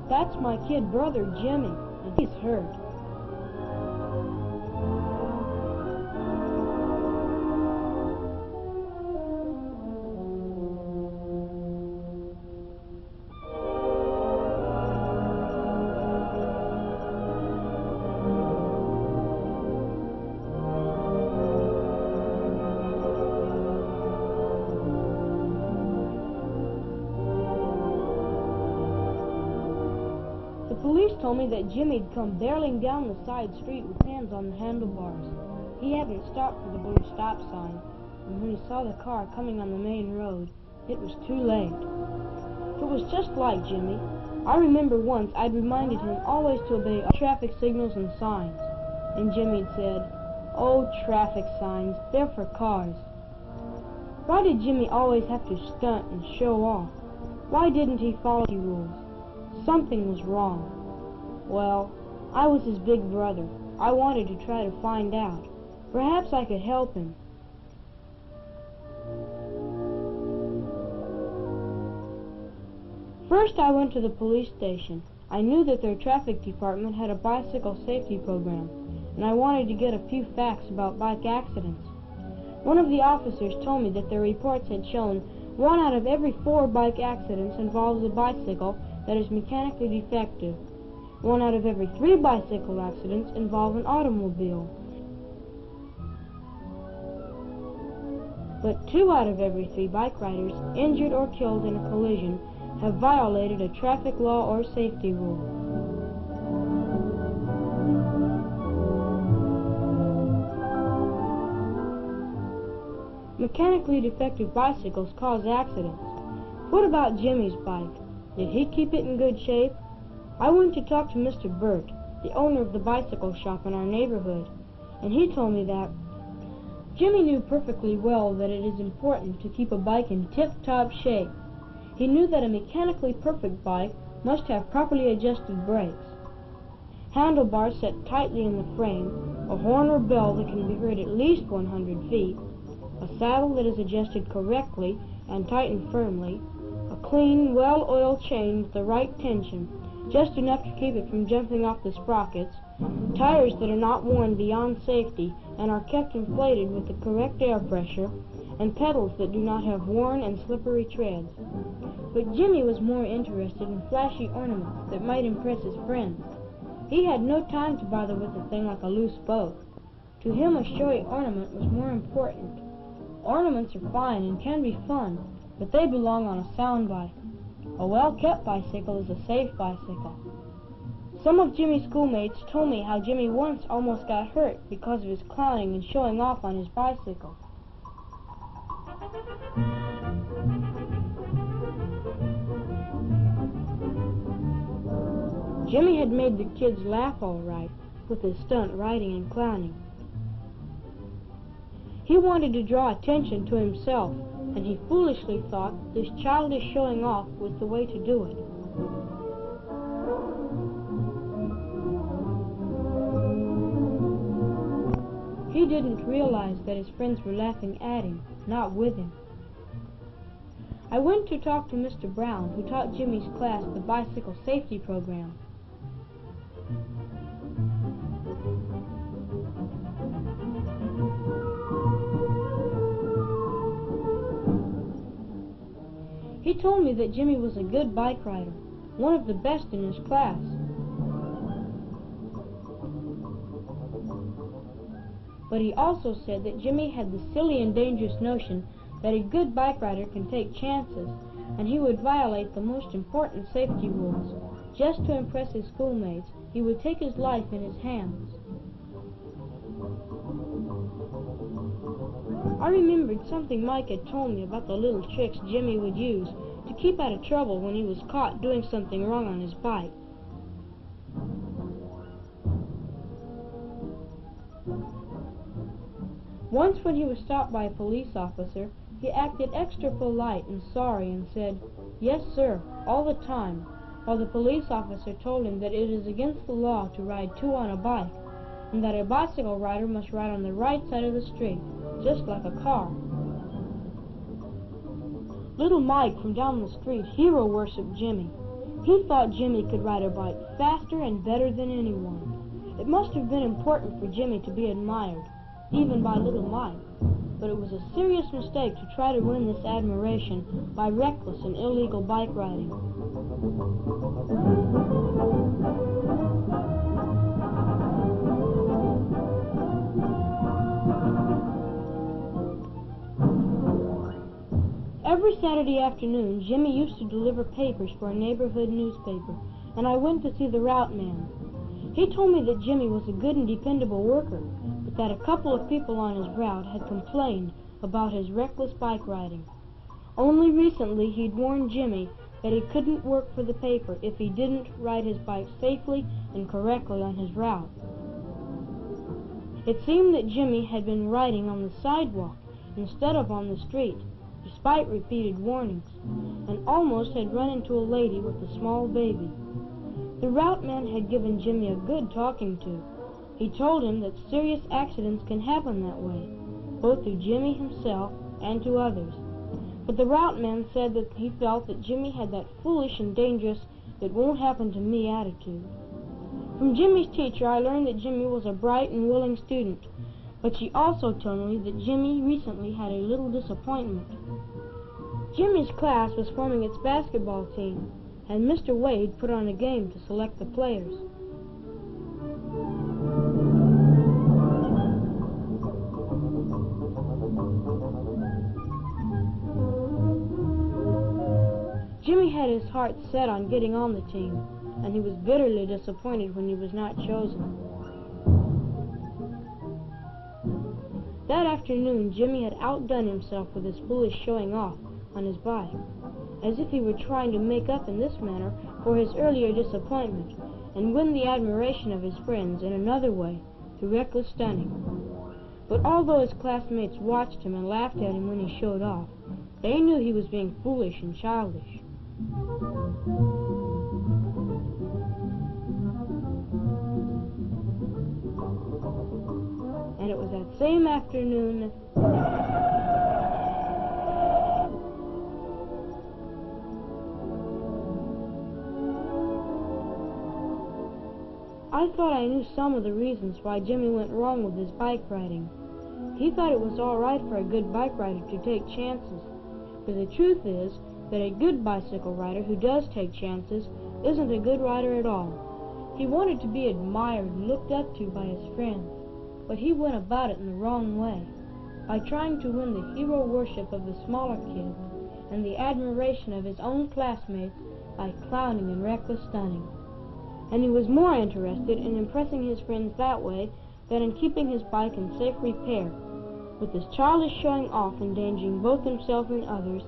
That's my kid brother, Jimmy, and he's hurt. The police told me that Jimmy'd come barreling down the side street with hands on the handlebars. He hadn't stopped for the blue stop sign, and when he saw the car coming on the main road, it was too late. It was just like Jimmy. I remember once I'd reminded him always to obey all traffic signals and signs, and Jimmy'd said, "Oh, traffic signs, they're for cars." Why did Jimmy always have to stunt and show off? Why didn't he follow the rules? Something was wrong. Well, I was his big brother. I wanted to try to find out. Perhaps I could help him. First, I went to the police station. I knew that their traffic department had a bicycle safety program, and I wanted to get a few facts about bike accidents. One of the officers told me that their reports had shown 1 out of every 4 bike accidents involves a bicycle that is mechanically defective. 1 out of every 3 bicycle accidents involve an automobile. But 2 out of every 3 bike riders injured or killed in a collision have violated a traffic law or safety rule. Mechanically defective bicycles cause accidents. What about Jimmy's bike? Did he keep it in good shape? I went to talk to Mr. Burt, the owner of the bicycle shop in our neighborhood, and he told me that Jimmy knew perfectly well that it is important to keep a bike in tip-top shape. He knew that a mechanically perfect bike must have properly adjusted brakes, handlebars set tightly in the frame, a horn or bell that can be heard at least 100 feet, a saddle that is adjusted correctly and tightened firmly, a clean, well-oiled chain with the right tension, just enough to keep it from jumping off the sprockets, tires that are not worn beyond safety and are kept inflated with the correct air pressure, and pedals that do not have worn and slippery treads. But Jimmy was more interested in flashy ornaments that might impress his friends. He had no time to bother with a thing like a loose boat. To him, a showy ornament was more important. Ornaments are fine and can be fun, but they belong on a sound bike. A well-kept bicycle is a safe bicycle. Some of Jimmy's schoolmates told me how Jimmy once almost got hurt because of his clowning and showing off on his bicycle. Jimmy had made the kids laugh all right with his stunt riding and clowning. He wanted to draw attention to himself, and he foolishly thought this childish showing off was the way to do it. He didn't realize that his friends were laughing at him, not with him. I went to talk to Mr. Brown, who taught Jimmy's class the bicycle safety program. He told me that Jimmy was a good bike rider, one of the best in his class. But he also said that Jimmy had the silly and dangerous notion that a good bike rider can take chances, and he would violate the most important safety rules. Just to impress his schoolmates, he would take his life in his hands. I remembered something Mike had told me about the little tricks Jimmy would use to keep out of trouble when he was caught doing something wrong on his bike. Once when he was stopped by a police officer, he acted extra polite and sorry and said, "Yes, sir," all the time, while the police officer told him that it is against the law to ride 2 on a bike, and that a bicycle rider must ride on the right side of the street, just like a car. Little Mike from down the street hero-worshipped Jimmy. He thought Jimmy could ride a bike faster and better than anyone. It must have been important for Jimmy to be admired, even by little Mike, but it was a serious mistake to try to win this admiration by reckless and illegal bike riding. Every Saturday afternoon, Jimmy used to deliver papers for a neighborhood newspaper, and I went to see the route man. He told me that Jimmy was a good and dependable worker, but that a couple of people on his route had complained about his reckless bike riding. Only recently he'd warned Jimmy that he couldn't work for the paper if he didn't ride his bike safely and correctly on his route. It seemed that Jimmy had been riding on the sidewalk instead of on the street, despite repeated warnings, and almost had run into a lady with a small baby. The route man had given Jimmy a good talking to. He told him that serious accidents can happen that way, both to Jimmy himself and to others. But the route man said that he felt that Jimmy had that foolish and dangerous "it won't happen to me" attitude. From Jimmy's teacher I learned that Jimmy was a bright and willing student, but she also told me that Jimmy recently had a little disappointment. Jimmy's class was forming its basketball team, and Mr. Wade put on a game to select the players. Jimmy had his heart set on getting on the team, and he was bitterly disappointed when he was not chosen. That afternoon, Jimmy had outdone himself with his foolish showing off on his bike, as if he were trying to make up in this manner for his earlier disappointment and win the admiration of his friends in another way, through reckless stunning. But although his classmates watched him and laughed at him when he showed off, they knew he was being foolish and childish. And it was that same afternoon I thought I knew some of the reasons why Jimmy went wrong with his bike riding. He thought it was all right for a good bike rider to take chances, but the truth is that a good bicycle rider who does take chances isn't a good rider at all. He wanted to be admired and looked up to by his friends, but he went about it in the wrong way, by trying to win the hero worship of the smaller kids and the admiration of his own classmates by clowning and reckless stunning. And he was more interested in impressing his friends that way than in keeping his bike in safe repair. With his childish showing off endangering both himself and others,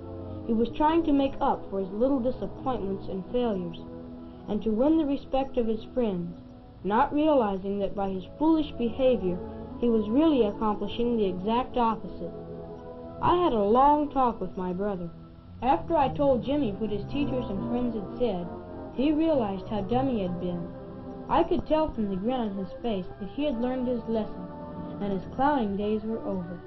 he was trying to make up for his little disappointments and failures, and to win the respect of his friends, not realizing that by his foolish behavior he was really accomplishing the exact opposite. I had a long talk with my brother. After I told Jimmy what his teachers and friends had said, he realized how dumb he had been. I could tell from the grin on his face that he had learned his lesson, and his clowning days were over.